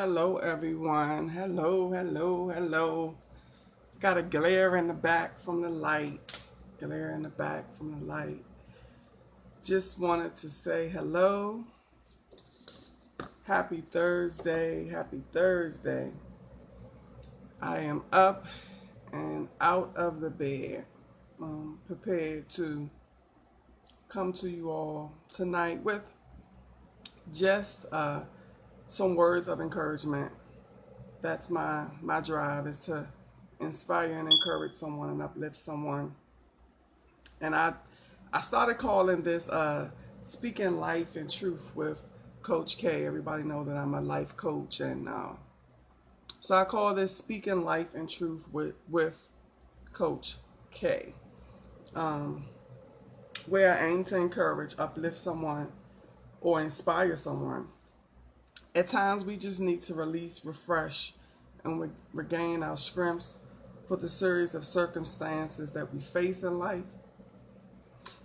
Hello, everyone. Hello, hello, hello. Got a glare in the back from the light. Glare in the back from the light. Just wanted to say hello. Happy Thursday. Happy Thursday. I am up and out of the bed, prepared to come to you all tonight with just some words of encouragement. That's my drive, is to inspire and encourage someone and uplift someone. And I started calling this speaking life and truth with Coach K. Everybody know that I'm a life coach, and so I call this speaking life and truth with Coach K, um, where I aim to encourage, uplift someone, or inspire someone. At times, we just need to release, refresh, and regain our strengths for the series of circumstances that we face in life.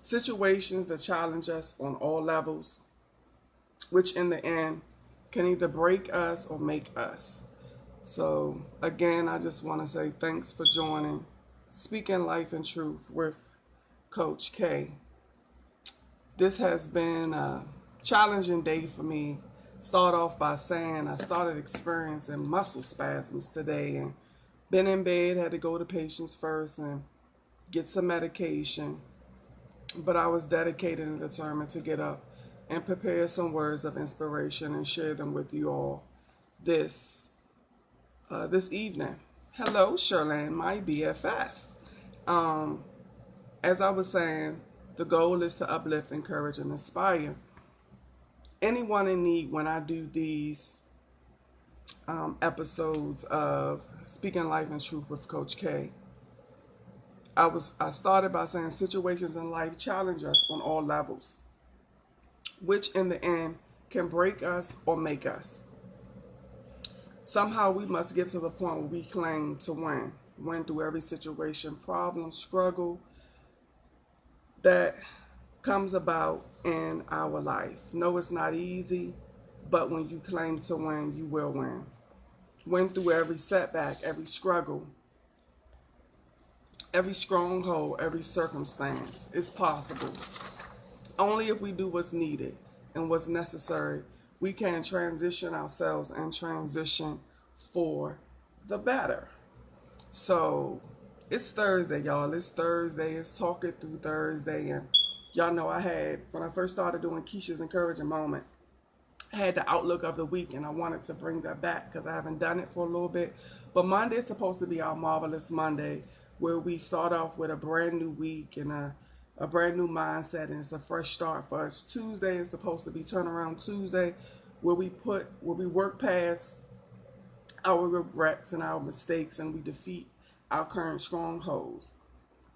Situations that challenge us on all levels, which in the end can either break us or make us. So, again, I just want to say thanks for joining Speaking Life and Truth with Coach K. This has been a challenging day for me. Start off by saying I started experiencing muscle spasms today and been in bed, had to go to patients first and get some medication. But I was dedicated and determined to get up and prepare some words of inspiration and share them with you all this this evening. Hello, Shirlane, my BFF. Um, as I was saying, the goal is to uplift, encourage, and inspire anyone in need when I do these episodes of Speaking Life and Truth with Coach K. I started by saying situations in life challenge us on all levels, which in the end can break us or make us. Somehow we must get to the point where we claim to win through every situation, problem, struggle that comes about in our life. No, it's not easy, but when you claim to win, you will win. Win through every setback, every struggle, every stronghold, every circumstance. It's possible. Only if we do what's needed and what's necessary, we can transition ourselves and transition for the better. So it's Thursday, y'all. It's Thursday. It's Talk It Through Thursday. And y'all know when I first started doing Keisha's Encouraging Moment, I had the outlook of the week, and I wanted to bring that back because I haven't done it for a little bit. But Monday is supposed to be our Marvelous Monday, where we start off with a brand new week and a brand new mindset, and it's a fresh start for us. Tuesday is supposed to be Turnaround Tuesday, where we work past our regrets and our mistakes, and we defeat our current strongholds.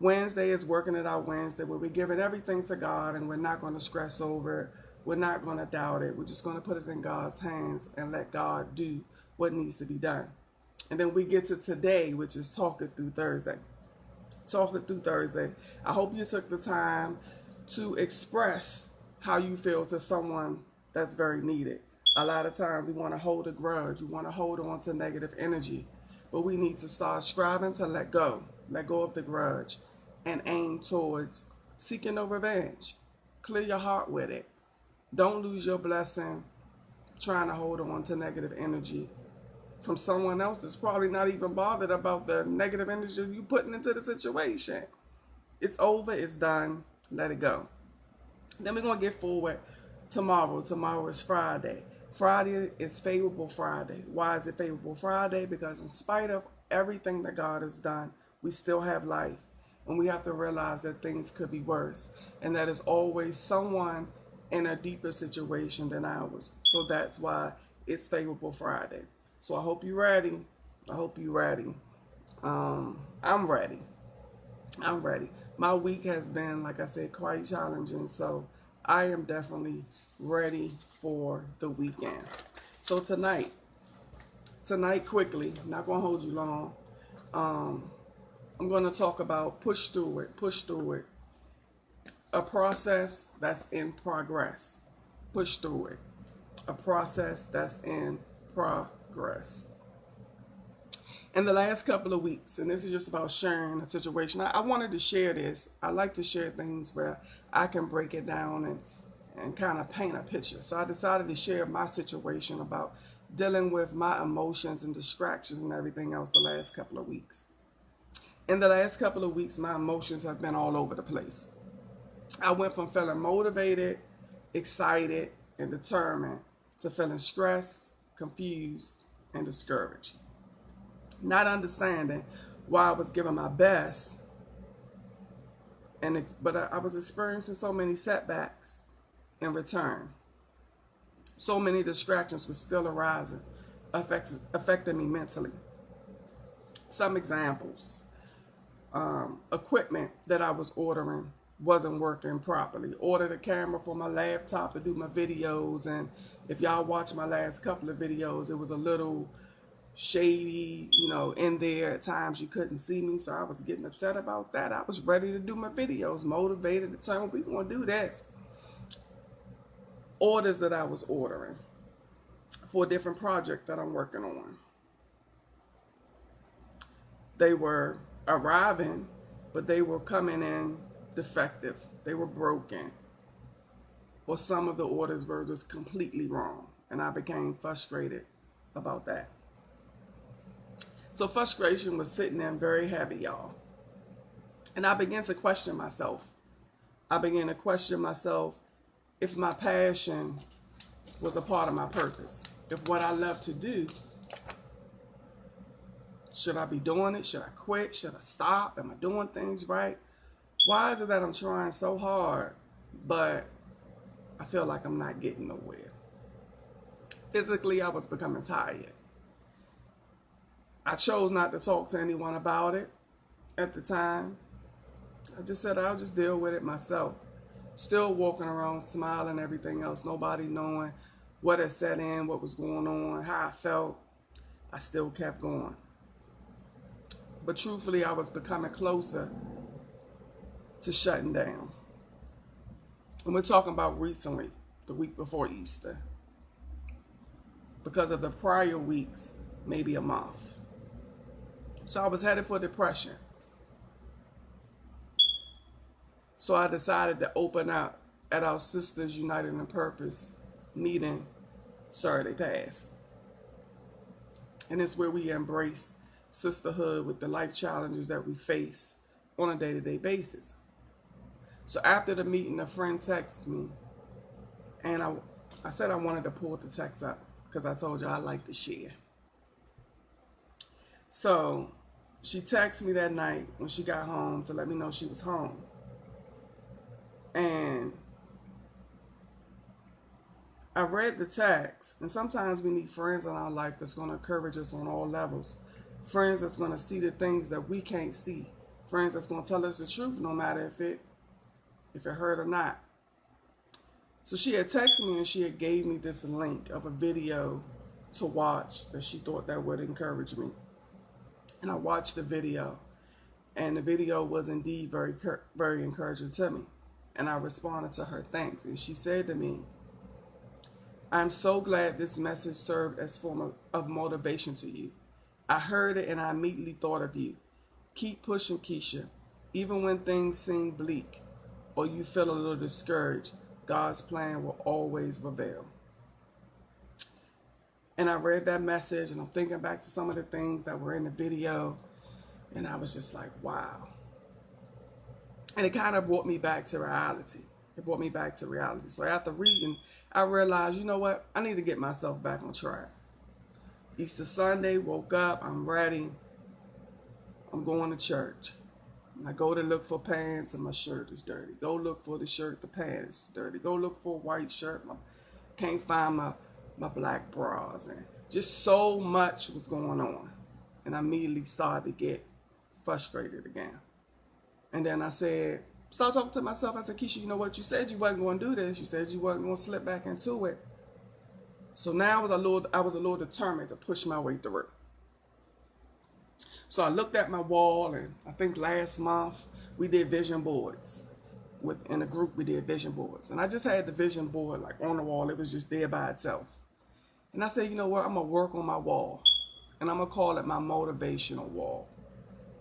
Wednesday is Working It Out Wednesday, where we're giving everything to God and we're not going to stress over it. We're not going to doubt it. We're just going to put it in God's hands and let God do what needs to be done. And then we get to today, which is Talk It Through Thursday. Talk It Through Thursday. I hope you took the time to express how you feel to someone that's very needed. A lot of times we want to hold a grudge. We want to hold on to negative energy. But we need to start striving to let go of the grudge, and aim towards seeking no revenge. Clear your heart with it. Don't lose your blessing trying to hold on to negative energy from someone else that's probably not even bothered about the negative energy you putting into the situation. It's over, it's done, let it go. Then we're going to get forward tomorrow. Tomorrow is Friday. Friday is Favorable Friday. Why is it Favorable Friday? Because in spite of everything that God has done, we still have life. And we have to realize that things could be worse. And that is always someone in a deeper situation than ours. So that's why it's Favorable Friday. So I hope you're ready. I hope you're ready. I'm ready. I'm ready. My week has been, like I said, quite challenging. So I am definitely ready for the weekend. So tonight quickly, I'm not going to hold you long. I'm going to talk about push through it. A process that's in progress. Push through it. A process that's in progress. progress. In the last couple of weeks, and this is just about sharing a situation, I wanted to share this. I like to share things where I can break it down and kind of paint a picture. So I decided to share my situation about dealing with my emotions and distractions and everything else the last couple of weeks. In the last couple of weeks, my emotions have been all over the place. I went from feeling motivated, excited, and determined to feeling stressed, confused, and discouraged. Not understanding why I was giving my best, but I was experiencing so many setbacks in return. So many distractions were still arising, affecting me mentally. Some examples. Equipment that I was ordering wasn't working properly. Ordered a camera for my laptop to do my videos, and if y'all watch my last couple of videos, it was a little shady, in there. At times you couldn't see me, so I was getting upset about that. I was ready to do my videos, motivated, determined, we're going to do this. Orders that I was ordering for a different project that I'm working on. They were arriving, but they were coming in defective. They were broken. Or some of the orders were just completely wrong. And I became frustrated about that. So frustration was sitting there very heavy, y'all. And I began to question myself. I began to question myself if my passion was a part of my purpose. If what I love to do, should I be doing it? Should I quit? Should I stop? Am I doing things right? Why is it that I'm trying so hard, but I feel like I'm not getting nowhere? Physically, I was becoming tired. I chose not to talk to anyone about it at the time. I just said I'll just deal with it myself. Still walking around smiling, everything else. Nobody knowing what had set in, what was going on, how I felt. I still kept going. But truthfully, I was becoming closer to shutting down. And we're talking about recently, the week before Easter. Because of the prior weeks, maybe a month. So I was headed for depression. So I decided to open up at our Sisters United in Purpose meeting Saturday past. And it's where we embrace sisterhood with the life challenges that we face on a day-to-day basis. So after the meeting, a friend texted me, and I said I wanted to pull the text up because I told you I like to share. So she texted me that night when she got home to let me know she was home. And I read the text, and sometimes we need friends in our life that's going to encourage us on all levels. Friends that's going to see the things that we can't see. Friends that's going to tell us the truth no matter if it hurt or not. So she had texted me and she had gave me this link of a video to watch that she thought that would encourage me. And I watched the video, and the video was indeed very, very encouraging to me. And I responded to her thanks. And she said to me, "I'm so glad this message served as a form of motivation to you. I heard it and I immediately thought of you. Keep pushing, Keisha. Even when things seem bleak or you feel a little discouraged, God's plan will always prevail." And I read that message, and I'm thinking back to some of the things that were in the video, and I was just like, wow. And it kind of brought me back to reality. So after reading, I realized, you know what? I need to get myself back on track. Easter Sunday, woke up, I'm ready. I'm going to church. I go to look for pants and my shirt is dirty. Go look for the shirt, the pants is dirty. Go look for a white shirt. Can't find my black bras. And just so much was going on. And I immediately started to get frustrated again. And then I started talking to myself. I said, Keisha, you know what? You said you wasn't going to do this. You said you wasn't going to slip back into it. So now I was a little determined to push my way through. So I looked at my wall, and I think last month we did vision boards. In a group, we did vision boards. And I just had the vision board like on the wall. It was just there by itself. And I said, you know what, I'm going to work on my wall. And I'm going to call it my motivational wall.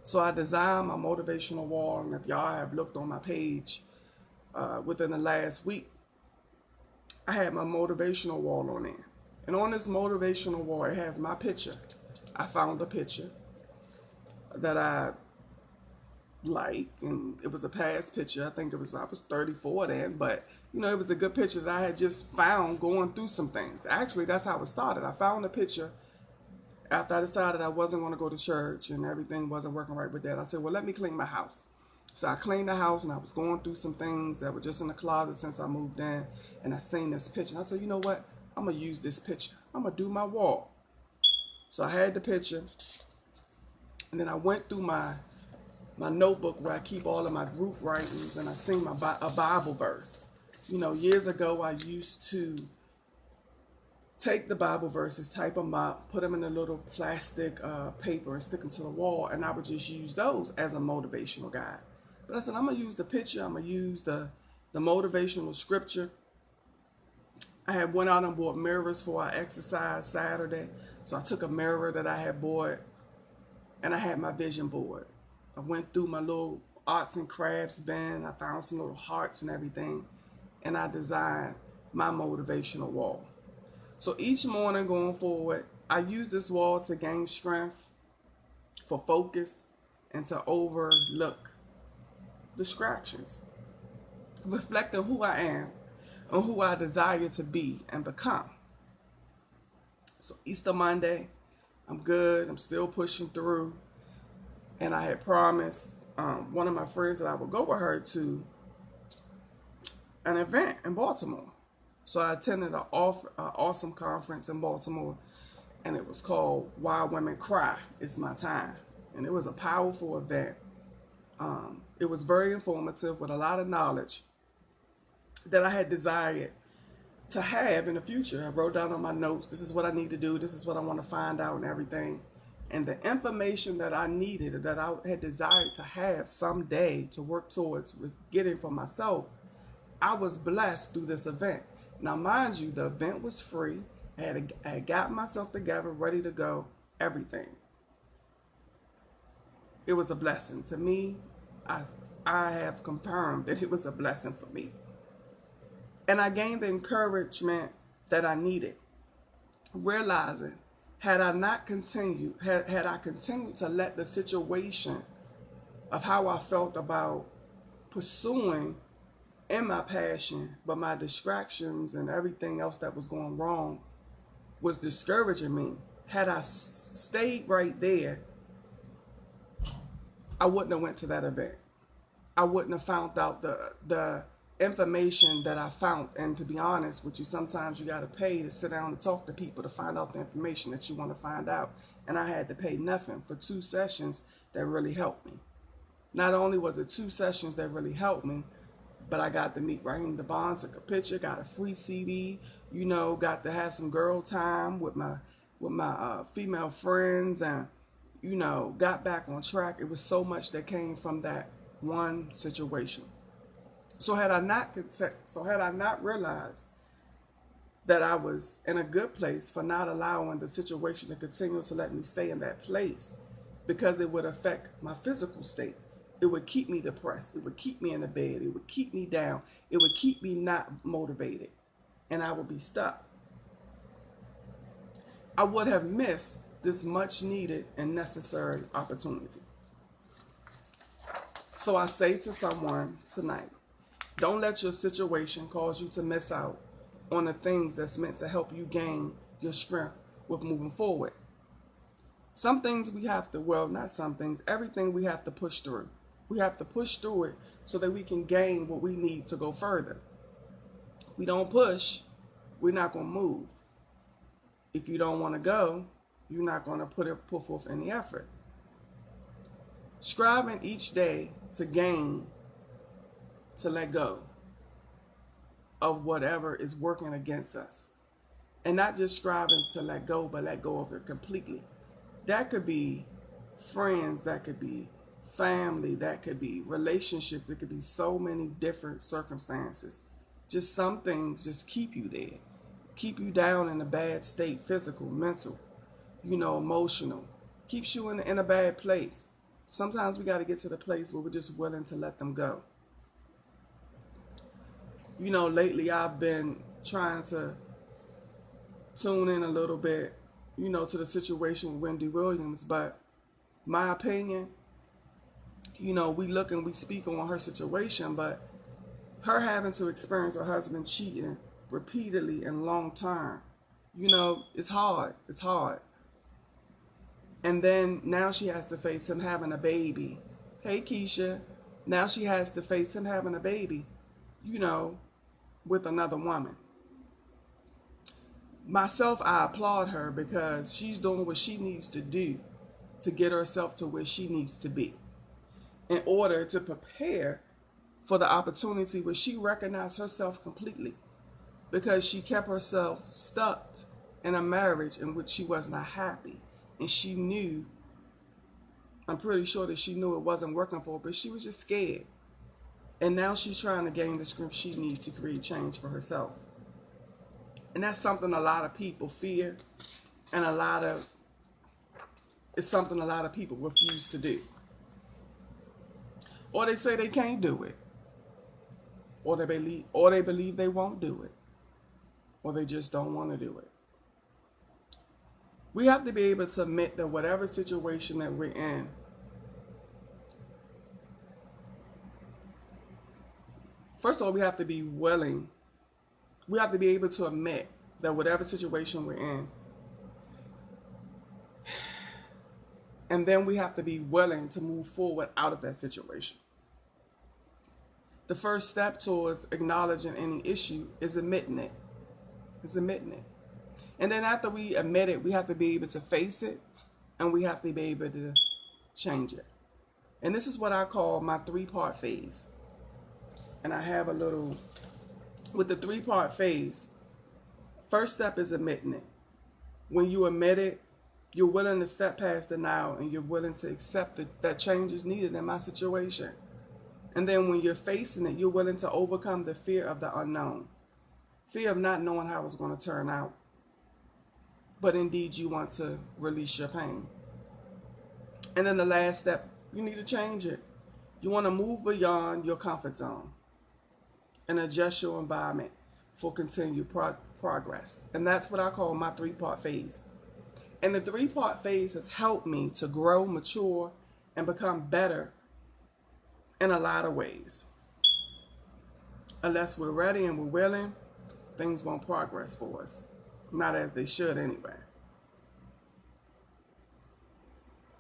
So I designed my motivational wall. And if y'all have looked on my page within the last week, I had my motivational wall on there. And on this motivational wall, it has my picture. I found a picture that I like, and it was a past picture. I think I was 34 then, but you know, it was a good picture that I had just found going through some things. Actually, that's how it started. I found a picture after I decided I wasn't going to go to church and everything wasn't working right with that. I said, well, let me clean my house. So I cleaned the house, and I was going through some things that were just in the closet since I moved in, and I seen this picture. And I said, you know what? I'm going to use this picture. I'm going to do my wall. So I had the picture, and then I went through my notebook where I keep all of my group writings, and I seen a Bible verse. You know, years ago, I used to take the Bible verses, type them up, put them in a little plastic paper and stick them to the wall, and I would just use those as a motivational guide. But I said, I'm going to use the picture. I'm going to use the motivational scripture. I had went out and bought mirrors for our exercise Saturday. So I took a mirror that I had bought, and I had my vision board. I went through my little arts and crafts bin. I found some little hearts and everything, and I designed my motivational wall. So each morning going forward, I use this wall to gain strength, for focus, and to overlook distractions. Reflecting who I am and who I desire to be and become. So Easter Monday, I'm good. I'm still pushing through. And I had promised one of my friends that I would go with her to an event in Baltimore. So I attended an awesome conference in Baltimore, and it was called Why Women Cry, It's My Time. And it was a powerful event. It was very informative with a lot of knowledge that I had desired to have in the future. I wrote down on my notes, this is what I need to do, this is what I want to find out and everything. And the information that I needed, that I had desired to have someday to work towards getting for myself, I was blessed through this event. Now, mind you, the event was free. I had got myself together, ready to go, everything. It was a blessing. To me, I have confirmed that it was a blessing for me. And I gained the encouragement that I needed, realizing had I continued to let the situation of how I felt about pursuing in my passion, but my distractions and everything else that was going wrong was discouraging me. Had I stayed right there, I wouldn't have went to that event. I wouldn't have found out the information that I found. And to be honest with you, sometimes you got to pay to sit down and talk to people to find out the information that you want to find out. And I had to pay nothing for 2 sessions that really helped me. Not only was it 2 sessions that really helped me, but I got to meet Raheem DeBond, took a picture, got a free CD, you know, got to have some girl time with my female friends, and, you know, got back on track. It was so much that came from that one situation. So had I not realized that I was in a good place for not allowing the situation to continue to let me stay in that place, because it would affect my physical state. It would keep me depressed. It would keep me in the bed. It would keep me down. It would keep me not motivated. And I would be stuck. I would have missed this much needed and necessary opportunity. So I say to someone tonight, don't let your situation cause you to miss out on the things that's meant to help you gain your strength with moving forward. Some things we have to, well, not some things, everything we have to push through. We have to push through it so that we can gain what we need to go further. If we don't push, we're not going to move. If you don't want to go, you're not going to put forth any effort. Striving each day to gain, to let go of whatever is working against us. And not just striving to let go, but let go of it completely. That could be friends, that could be family, that could be relationships, it could be so many different circumstances. Just some things just keep you there. keep you down in a bad state, physical, mental, emotional, keeps you in a bad place. Sometimes we got to get to the place where we're just willing to let them go. Lately I've been trying to tune in a little bit, to the situation with Wendy Williams, but my opinion, we look and we speak on her situation, but her having to experience her husband cheating repeatedly and long term, it's hard. It's hard. And then now she has to face him having a baby. Hey, Keisha. Now she has to face him having a baby, with another woman. Myself, I applaud her because she's doing what she needs to do to get herself to where she needs to be in order to prepare for the opportunity where she recognized herself completely, because she kept herself stuck in a marriage in which she was not happy. And she knew, I'm pretty sure that she knew it wasn't working for her, but she was just scared. And now she's trying to gain the strength she needs to create change for herself. And that's something a lot of people fear, and it's something a lot of people refuse to do. Or they say they can't do it. Or they believe they won't do it. Or they just don't want to do it. We have to be able to admit that whatever situation that we're in, first of all, we have to be willing. We have to be able to admit that whatever situation we're in, and then we have to be willing to move forward out of that situation. The first step towards acknowledging any issue is admitting it. And then after we admit it, we have to be able to face it, and we have to be able to change it. And this is what I call my 3-part phase. And I have a little, with the 3-part phase, first step is admitting it. When you admit it, you're willing to step past denial, and you're willing to accept that change is needed in my situation. And then when you're facing it, you're willing to overcome the fear of the unknown. Fear of not knowing how it's going to turn out. But indeed, you want to release your pain. And then the last step, you need to change it. You want to move beyond your comfort zone and adjust your environment for continued progress. And that's what I call my 3-part phase. And the 3-part phase has helped me to grow, mature, and become better in a lot of ways. Unless we're ready and we're willing, things won't progress for us. Not as they should anyway.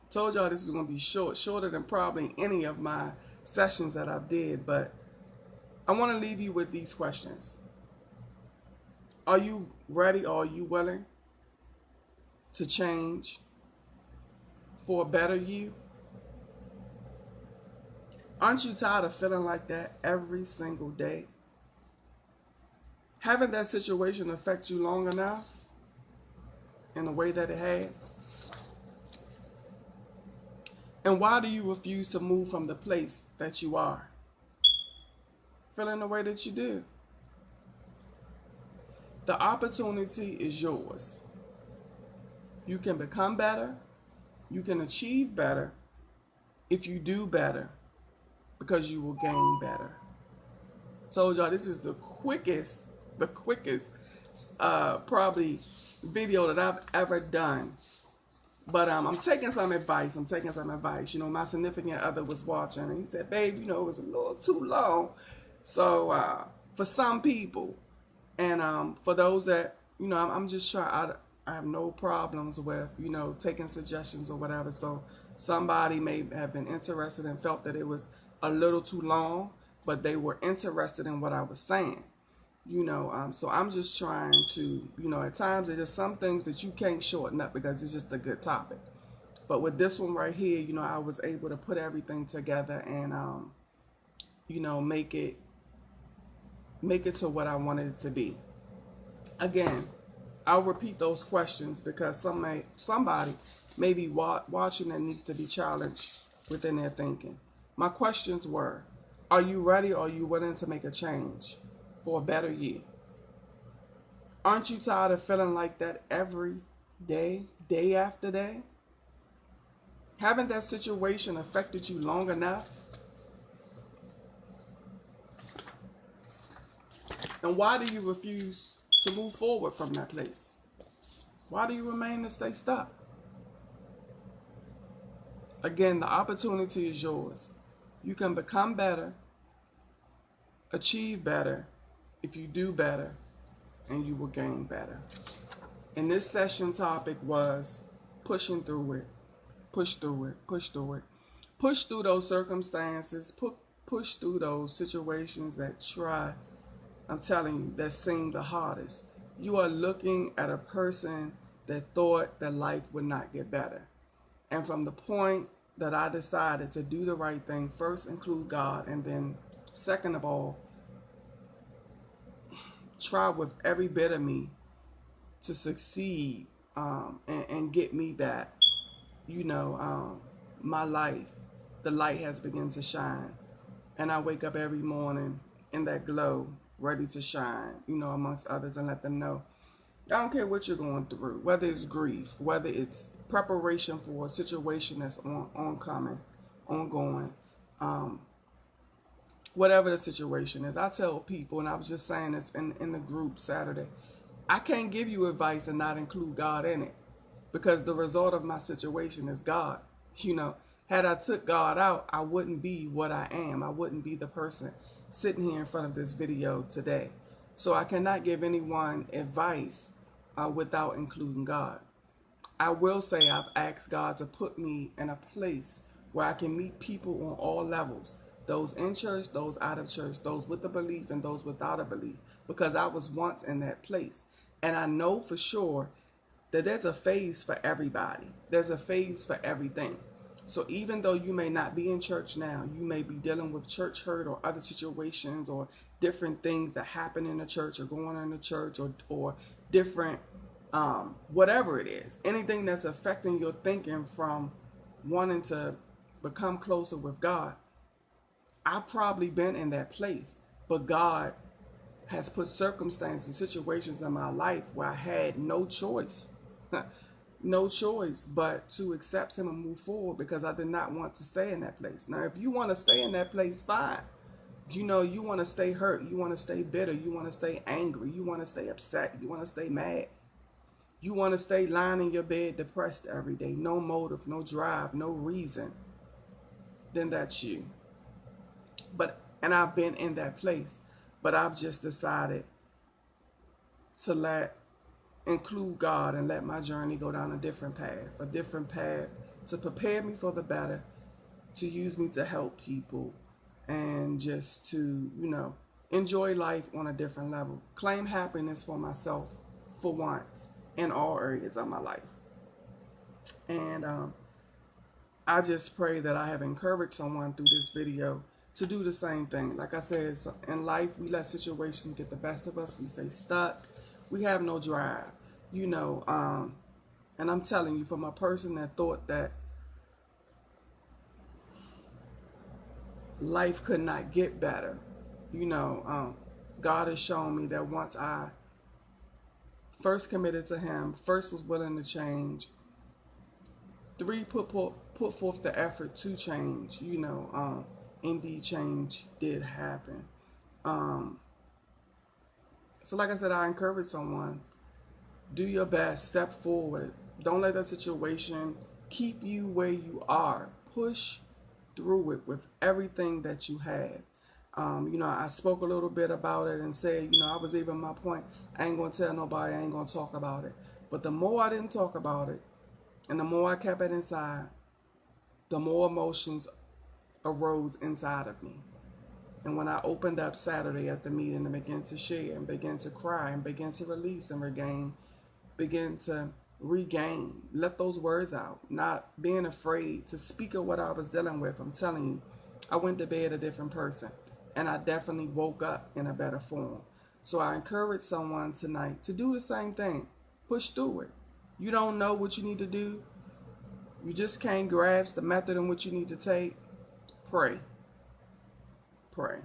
Told y'all this was going to be shorter than probably any of my sessions that I did, but I want to leave you with these questions. Are you ready, or are you willing to change for a better you? Aren't you tired of feeling like that every single day? Haven't that situation affect you long enough in the way that it has? And why do you refuse to move from the place that you are, feeling the way that you do? The opportunity is yours. You can become better. You can achieve better if you do better, because you will gain better. Told y'all this is the quickest probably video that I've ever done. But I'm taking some advice. My significant other was watching, and he said, babe, it was a little too long. So for some people, and for those that, I'm just trying, I have no problems with, taking suggestions or whatever. So somebody may have been interested and felt that it was a little too long, but they were interested in what I was saying. So I'm just trying to, at times there's just some things that you can't shorten up because it's just a good topic. But with this one right here, I was able to put everything together and, make it to what I wanted it to be. Again, I'll repeat those questions because somebody may be watching that needs to be challenged within their thinking. My questions were, are you ready, or are you willing to make a change for a better you? Aren't you tired of feeling like that every day, day after day? Haven't that situation affected you long enough? And why do you refuse to move forward from that place? Why do you remain and stay stuck? Again, the opportunity is yours. You can become better, achieve better, if you do better, and you will gain better. And this session topic was pushing through it. Push through it. Push through it. Push through those circumstances. Push through those situations that I'm telling you, that seem the hardest. You are looking at a person that thought that life would not get better. And from the point that I decided to do the right thing, first include God, and then second of all, try with every bit of me to succeed and get me back. My life, the light has begun to shine. And I wake up every morning in that glow, ready to shine, amongst others, and let them know. I don't care what you're going through, whether it's grief, whether it's preparation for a situation that's ongoing, whatever the situation is. I tell people, and I was just saying this in the group Saturday, I can't give you advice and not include God in it, because the result of my situation is God. Had I took God out, I wouldn't be what I am. I wouldn't be the person sitting here in front of this video today. So I cannot give anyone advice without including God. I will say I've asked God to put me in a place where I can meet people on all levels. Those in church, those out of church, those with a belief and those without a belief. Because I was once in that place. And I know for sure that there's a phase for everybody. There's a phase for everything. So even though you may not be in church now, you may be dealing with church hurt or other situations or different things that happen in the church or going on in the church or different, whatever it is. Anything that's affecting your thinking from wanting to become closer with God. I've probably been in that place, but God has put circumstances and situations in my life where I had no choice. No choice but to accept him and move forward, because I did not want to stay in that place. Now, if you want to stay in that place, fine. You want to stay hurt. You want to stay bitter. You want to stay angry. You want to stay upset. You want to stay mad. You want to stay lying in your bed depressed every day. No motive, no drive, no reason. Then that's you. And I've been in that place. But I've just decided to include God and let my journey go down a different path to prepare me for the better, to use me to help people, and just to, enjoy life on a different level. Claim happiness for myself for once in all areas of my life. And I just pray that I have encouraged someone through this video to do the same thing. Like I said, in life, we let situations get the best of us. We stay stuck. We have no drive, and I'm telling you, from a person that thought that life could not get better, God has shown me that once I first committed to him, first was willing to change, 3, put forth the effort to change, indeed change did happen. So like I said, I encourage someone, do your best, step forward. Don't let that situation keep you where you are. Push through it with everything that you have. I spoke a little bit about it and said, I was even my point. I ain't going to tell nobody, I ain't going to talk about it. But the more I didn't talk about it and the more I kept it inside, the more emotions arose inside of me. And when I opened up Saturday at the meeting and began to share and began to cry and began to release and begin to regain, let those words out, not being afraid to speak of what I was dealing with. I'm telling you, I went to bed a different person, and I definitely woke up in a better form. So I encourage someone tonight to do the same thing. Push through it. You don't know what you need to do. You just can't grasp the method in which you need to take. Pray. Pray.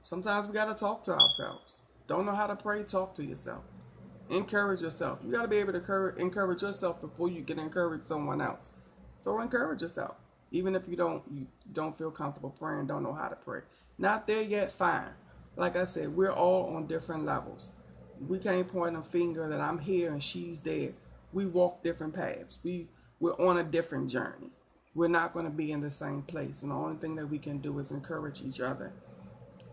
Sometimes we got to talk to ourselves. Don't know how to pray? Talk to yourself. Encourage yourself. You got to be able to encourage yourself before you can encourage someone else. So encourage yourself. Even if you don't feel comfortable praying, don't know how to pray. Not there yet, fine. Like I said, we're all on different levels. We can't point a finger that I'm here and she's there. We walk different paths. We're on a different journey. We're not going to be in the same place. And the only thing that we can do is encourage each other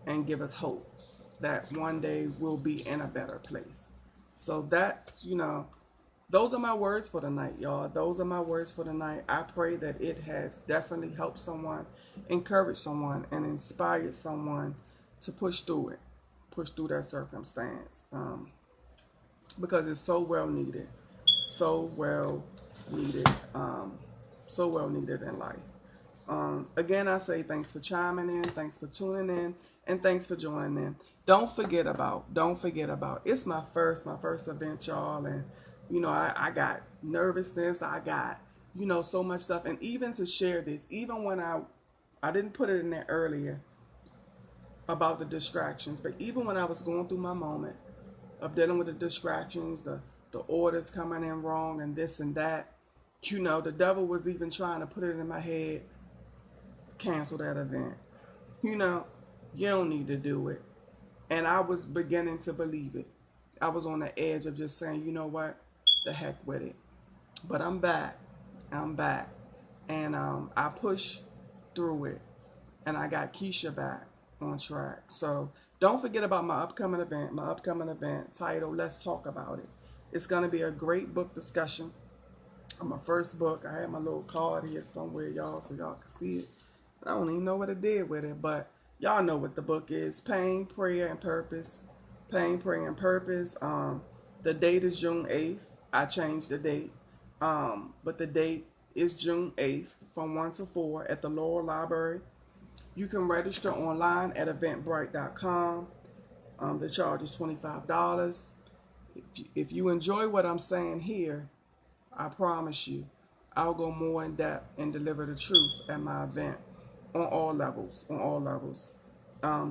and give us hope that one day we'll be in a better place. So that, those are my words for tonight, y'all. Those are my words for tonight. I pray that it has definitely helped someone, encouraged someone, and inspired someone to push through it, push through their circumstance, because it's so well needed, so well needed, so well needed in life. Again, I say thanks for chiming in, thanks for tuning in, and thanks for joining in. Don't forget about, it's my first event, y'all, and I got nervousness, I got, so much stuff, and even to share this, even when I didn't put it in there earlier about the distractions, but even when I was going through my moment of dealing with the distractions, the orders coming in wrong and this and that, the devil was even trying to put it in my head, cancel that event. You don't need to do it. And I was beginning to believe it. I was on the edge of just saying, you know what, the heck with it. But I'm back. And I pushed through it. And I got Keisha back on track. So don't forget about my upcoming event titled Let's Talk About It. It's going to be a great book discussion. My first book. I have my little card here somewhere, y'all, so y'all can see it. I don't even know what I did with it, but y'all know what the book is. Pain, Prayer, and Purpose. Pain, Prayer, and Purpose. The date is June 8th. I changed the date. But the date is June 8th from 1 to 4 at the Laurel Library. You can register online at eventbrite.com. The charge is $25. If you enjoy what I'm saying here, I promise you, I'll go more in depth and deliver the truth at my event on all levels.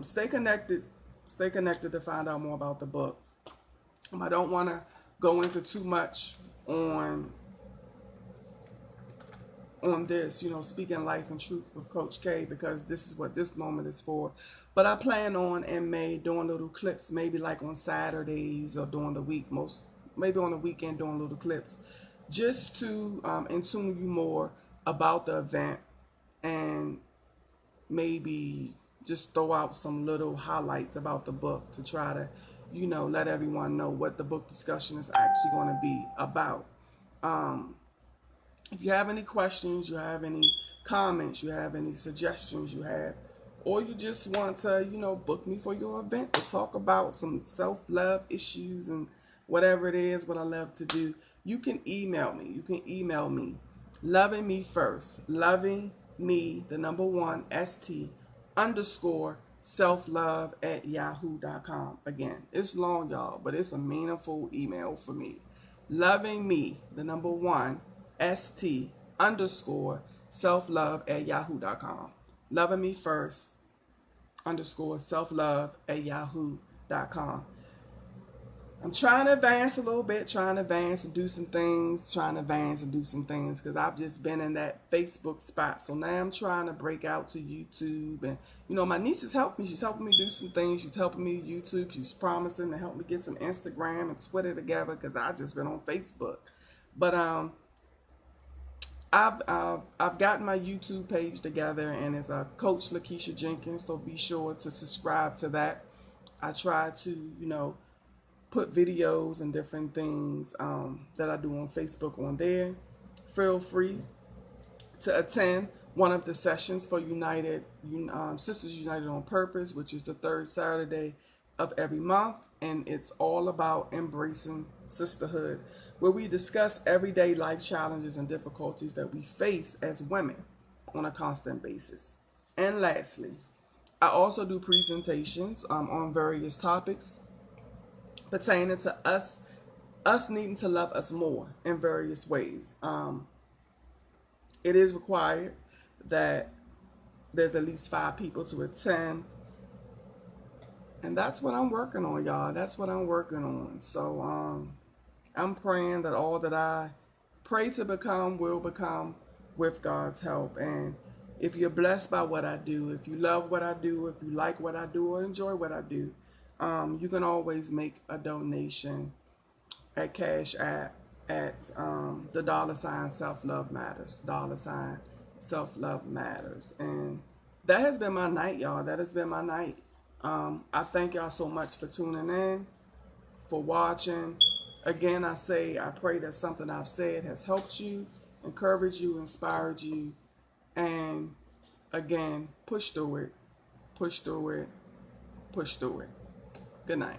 Stay connected to find out more about the book. I don't want to go into too much on this, speaking life and truth with Coach K, because this is what this moment is for. But I plan on in May doing little clips, maybe like on Saturdays or during the week, maybe on the weekend doing little clips, just to tune you more about the event and maybe just throw out some little highlights about the book to try to, let everyone know what the book discussion is actually going to be about. If you have any questions, you have any comments, you have any suggestions or you just want to, book me for your event to talk about some self-love issues and whatever it is, what I love to do, you can email me. Loving me first. Loving me, the number 1, ST _ self-love at yahoo.com. Again, it's long, y'all, but it's a meaningful email for me. Loving me, the number 1, ST _ self-love at yahoo.com. Loving me first _ self-love at yahoo.com. I'm trying to advance a little bit, trying to advance and do some things, because I've just been in that Facebook spot. So now I'm trying to break out to YouTube. And, my niece is helping me. She's helping me do some things. She's helping me YouTube. She's promising to help me get some Instagram and Twitter together, because I've just been on Facebook. But I've gotten my YouTube page together, and it's Coach Lakeisha Jenkins, so be sure to subscribe to that. I try to, put videos and different things that I do on Facebook on there. Feel free to attend one of the sessions for Sisters United on Purpose, which is the 3rd Saturday of every month, and it's all about embracing sisterhood, where we discuss everyday life challenges and difficulties that we face as women on a constant basis. And lastly, I also do presentations on various topics pertaining to us needing to love us more in various ways. It is required that there's at least 5 people to attend, and And that's what I'm working on, y'all. That's what I'm working on. So I'm praying that all that I pray to become will become with God's help. And if you're blessed by what I do, if you love what I do, if you like what I do or enjoy what I do, you can always make a donation at Cash App at the $ Self Love Matters, $ Self Love Matters. And that has been my night, y'all. That has been my night. I thank y'all so much for tuning in, for watching. Again, I pray that something I've said has helped you, encouraged you, inspired you, and again, push through it, push through it, push through it. Good night.